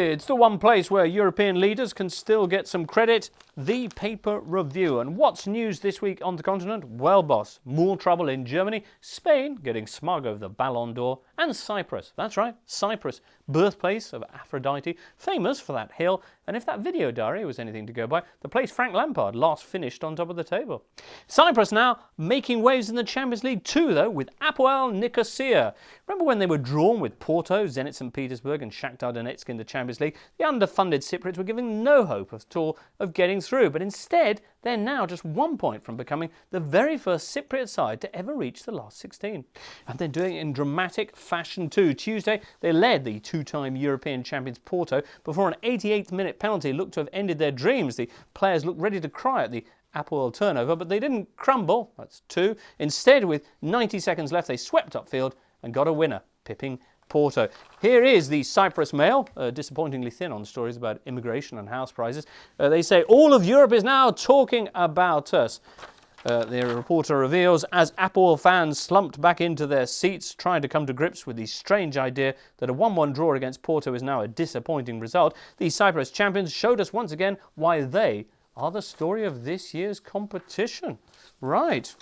It's the one place where European leaders can still get some credit, the Paper Review. And what's news this week on the continent? Well, boss, more trouble in Germany, Spain getting smug over the Ballon d'Or, and Cyprus. That's right, Cyprus, birthplace of Aphrodite, famous for that hill. And if that video diary was anything to go by, the place Frank Lampard last finished on top of the table. Cyprus now making waves in the Champions League too, though, with Apoel Nicosia. Remember when they were drawn with Porto, Zenit St. Petersburg and Shakhtar Donetsk in the Champions League? The underfunded Cypriots were giving no hope at all of getting through, but instead they're now just 1 point from becoming the very first Cypriot side to ever reach the last 16. And they're doing it in dramatic fashion too. Tuesday they led the two-time European champions Porto before an 88th minute penalty looked to have ended their dreams. The players looked ready to cry at the Apoel turnover, but they didn't crumble. That's two. Instead, with 90 seconds left, they swept upfield and got a winner, pipping Porto. Here is the Cyprus Mail, disappointingly thin on stories about immigration and house prices. They say, all of Europe is now talking about us. The reporter reveals, as Apoel fans slumped back into their seats, trying to come to grips with the strange idea that a 1-1 draw against Porto is now a disappointing result, the Cyprus champions showed us once again why they are the story of this year's competition. Right.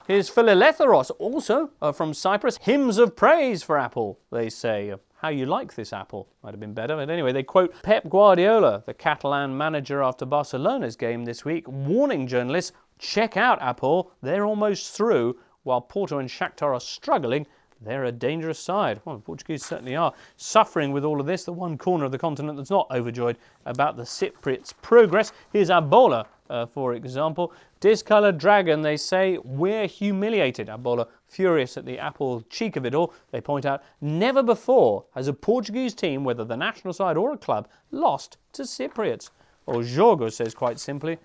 Here's Philaletharos, also from Cyprus. Hymns of praise for Apoel, they say. How you like this, Apoel? Might have been better. But anyway, they quote Pep Guardiola, the Catalan manager after Barcelona's game this week, warning journalists, check out Apoel, they're almost through. While Porto and Shakhtar are struggling, they're a dangerous side. Well, the Portuguese certainly are suffering with all of this. The one corner of the continent that's not overjoyed about the Cypriots' progress. Here's Apoel, for example. Discoloured dragon, they say, we're humiliated. Apoel, furious at the Apoel cheek of it all, they point out, never before has a Portuguese team, whether the national side or a club, lost to Cypriots. Or Jorgo says quite simply,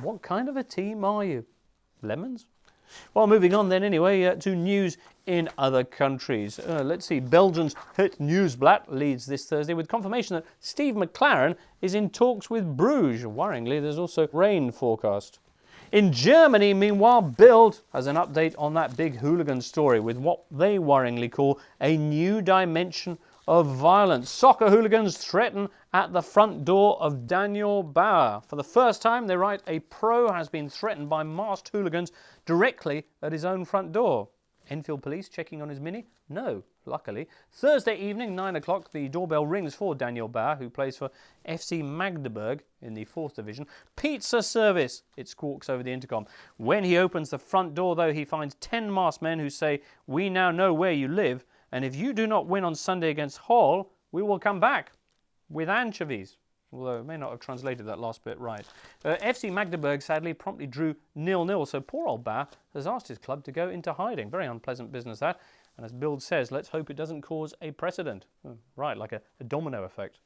what kind of a team are you? Lemons? Well, moving on then anyway to news in other countries. Let's see, Belgium's Het Nieuwsblad leads this Thursday with confirmation that Steve McLaren is in talks with Bruges. Worryingly, there's also rain forecast. In Germany, meanwhile, Bild has an update on that big hooligan story with what they worryingly call a new dimension of violence. Soccer hooligans threaten at the front door of Daniel Bauer. For the first time, they write, a pro has been threatened by masked hooligans directly at his own front door. Enfield police checking on his Mini? No, luckily. Thursday evening, 9 o'clock, the doorbell rings for Daniel Bauer, who plays for FC Magdeburg in the 4th Division. Pizza service, it squawks over the intercom. When he opens the front door, though, he finds 10 masked men who say, we now know where you live, and if you do not win on Sunday against Hull, we will come back with anchovies. Although I may not have translated that last bit right. FC Magdeburg sadly promptly drew 0-0, so poor old Bauer has asked his club to go into hiding. Very unpleasant business that. And as Bild says, let's hope it doesn't cause a precedent. Right, like a domino effect.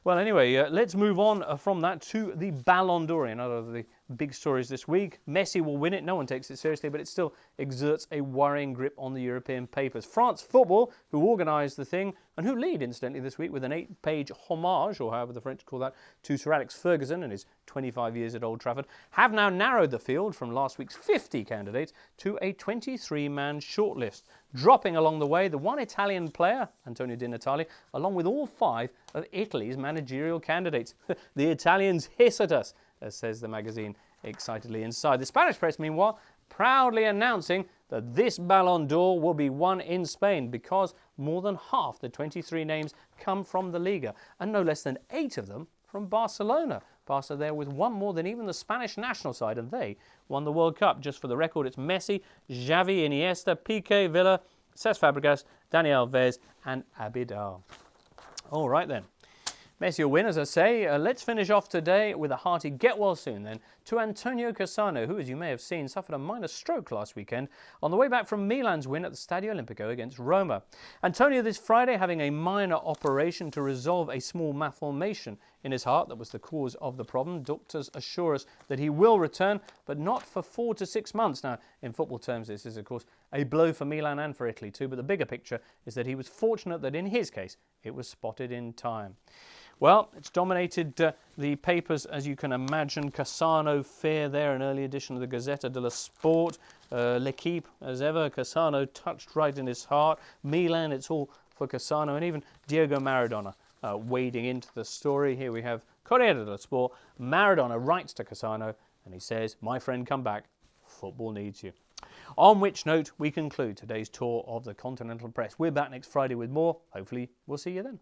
Well, anyway, let's move on from that to the Ballon d'Or. Another of the big stories this week. Messi will win it. No one takes it seriously, but it still exerts a worrying grip on the European papers. France Football, who organised the thing, and who lead, incidentally, this week with an 8-page homage, or however the French call that, to Sir Alex Ferguson and his 25 years at Old Trafford, have now narrowed the field from last week's 50 candidates to a 23-man shortlist, dropping along the way the one Italian player, Antonio Di Natale, along with all 5 of Italy's managerial candidates. The Italians hiss at us, says the magazine excitedly inside. The Spanish press, meanwhile, proudly announcing that this Ballon d'Or will be won in Spain because more than half the 23 names come from the Liga, and no less than 8 of them from Barcelona. Barca there with 1 more than even the Spanish national side, and they won the World Cup. Just for the record, it's Messi, Xavi, Iniesta, Piqué, Villa, Cesc Fabregas, Dani Alves and Abidal. All right then. Messi will win, as I say. Let's finish off today with a hearty get well soon then to Antonio Cassano, who, as you may have seen, suffered a minor stroke last weekend on the way back from Milan's win at the Stadio Olimpico against Roma. Antonio this Friday having a minor operation to resolve a small malformation in his heart that was the cause of the problem. Doctors assure us that he will return, but not for 4 to 6 months. Now, in football terms, this is, of course, a blow for Milan and for Italy too, but the bigger picture is that he was fortunate that in his case, it was spotted in time. Well, it's dominated the papers, as you can imagine. Cassano fair there, an early edition of the Gazzetta dello Sport. L'Equipe, as ever, Cassano touched right in his heart. Milan, it's all for Cassano, and even Diego Maradona wading into the story. Here we have Corriere dello Sport. Maradona writes to Cassano and he says, "My friend, come back. Football needs you." On which note, we conclude today's tour of the Continental Press. We're back next Friday with more. Hopefully, we'll see you then.